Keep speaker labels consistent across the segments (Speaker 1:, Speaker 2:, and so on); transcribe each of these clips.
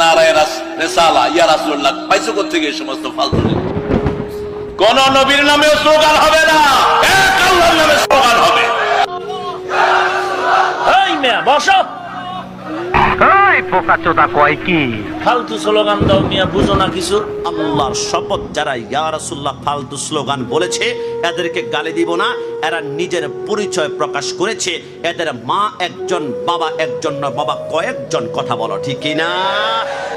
Speaker 1: নারায়ে রিসালা ইয়া রাসূলুল্লাহ পাইছো কোথেকে এই সমস্ত ফালতু? কোন নবীর নামে স্লোগান হবে না, এক আল্লাহর নামে স্লোগান হবে।
Speaker 2: এই মিয়া বসো,
Speaker 3: এই পোকাচোদা কয় কি
Speaker 2: ফালতু স্লোগান দাও মিয়া, বুঝো না কিছু।
Speaker 4: আল্লাহর শপথ, যারা ইয়া রাসূলুল্লাহ ফালতু স্লোগান বলেছে এদেরকে গালি দিব না। এরা নিজের পরিচয় প্রকাশ করেছে, এদের মা একজন, বাবা একজন না, বাবা কয়েকজন। কথা বলো ঠিক কি না?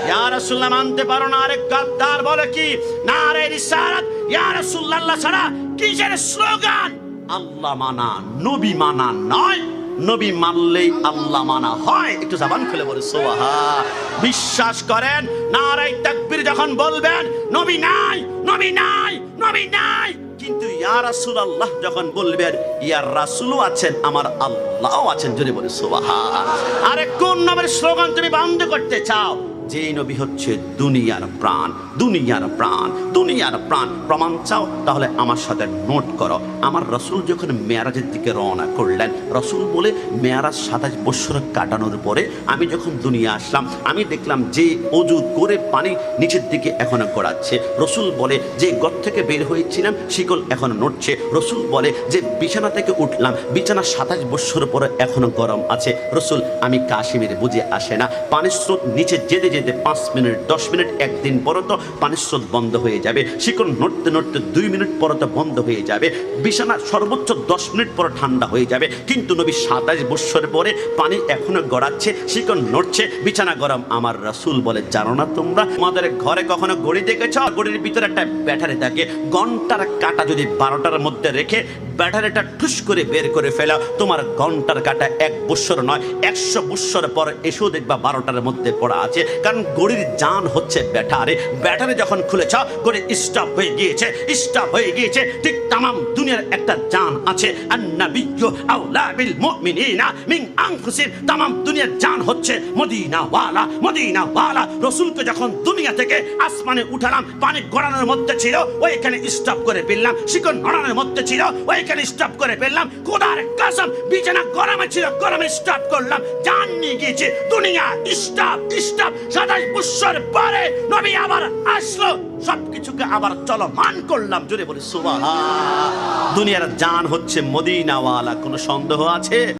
Speaker 4: ইয়া রাসূলুল্লাহ মানতে পারো না, আরেক গাদ্দার বলে কি নারে রিসালাত ইয়া রাসূলুল্লাহ ছাড়া কিসের স্লোগান? আল্লাহ মানা, নবী মানা নয়। নবী মানলেই আল্লাহ মানা হয়। একটু জবান খুলে বলে সুবহান। বিশ্বাস করেন, নারায়ে তাকবীর যখন বলবেন নবী নাই, নবী নাই, নবী নাই, কিন্তু ইয়া রাসূলুল্লাহ যখন বলবেন ইয়া রাসূলও আছেন, আমার আল্লাহও আছেন, যদি বলে সুবহান। আরে কোন নবীর স্লোগান তুমি বন্ধ করতে চাও? যে নবী হচ্ছে দুনিয়ার প্রাণ, দুনিয়ার প্রাণ, দুনিয়ার প্রাণ। প্রমাণ চাও? তাহলে আমার সাথে নোট করো। আমার রাসূল যখন মেরাজের দিকে রওনা করলেন, রাসূল বলে মেরাজ 27 বছর কাটানোর পরে আমি যখন দুনিয়া আসলাম, আমি দেখলাম যে অজু করে পানি নিচের দিকে এখনো গড়াচ্ছে। রাসূল বলে যে ঘর থেকে বের হয়েছিলাম শিকল এখনো নড়ছে। রাসূল বলে যে বিছানা থেকে উঠলাম, বিছানা 27 বছর পরে এখনো গরম আছে। রাসূল আমি কাশিমের বুঝে আসে না, পানির স্রোত নিচে যেতে যেতে 5 মিনিট 10 মিনিট, একদিন পরে তো পানির স্রোত বন্ধ হয়ে যাবে। শিকল নড়তে নড়তে 2 মিনিট পরে তো বন্ধ হয়ে যাবে। বিছানা সর্বোচ্চ 10 মিনিট পরে ঠান্ডা হয়ে যাবে। কিন্তু নবী 27 বছর পরে পানি এখনো গড়াচ্ছে, শিকল নড়ছে, বিছানা গরম। আমার রাসূল বলে জানো না তোমরা আমাদের ঘরে কখনো ঘড়ি দেখেছ? ঘড়ির ভিতরে একটা ব্যাটারি থাকে, ঘন্টার কাঁটা যদি 12টার মধ্যে রেখে ব্যাটারিটা ঠুস করে বের করে ফেলা, তোমার ঘন্টার কাঁটা 1 বছর নয় 100 বছর পর এসেও দেখবা 12টার মধ্যে পড়া আছে। কারণ ঘড়ির জান হচ্ছে ব্যাটারি। ব্যাটারি যখন খুলেছ ঘড়ি স্টপ হয়ে গিয়েছে, স্টপ হয়ে গিয়েছে। ঠিক তামাম দুনিয়ার একটা জান আছে, আন-নাবিয়্যু আওলা বিল মুমিনিনা মিন আনফুসিহিম। তামাম দুনিয়ার জান হচ্ছে মদিনা ওয়ালা, মদিনা ওয়ালা। রাসূলকে যখন দুনিয়া থেকে আসমানে উঠালাম, পানি গড়ানোর মধ্যে ছিল, ওইখানে স্টপ করে ফেললাম। শিকল নড়ানোর মধ্যে ছিল, ওইখানে স্টপ করে ফেললাম। খোদার কসম, বিছানা গরমে ছিল, গরমে স্টপ করলাম। জান নিয়ে গিয়েছে, দুনিয়া স্টপ স্টপ। 27 বছর পরে নবী আবার আসলো, সবকিছুকে আবার চলমান করলাম, জোরে বলি সুবহান। দুনিয়ার জান হচ্ছে মদিনা ওয়ালা, কোনো সন্দেহ আছে?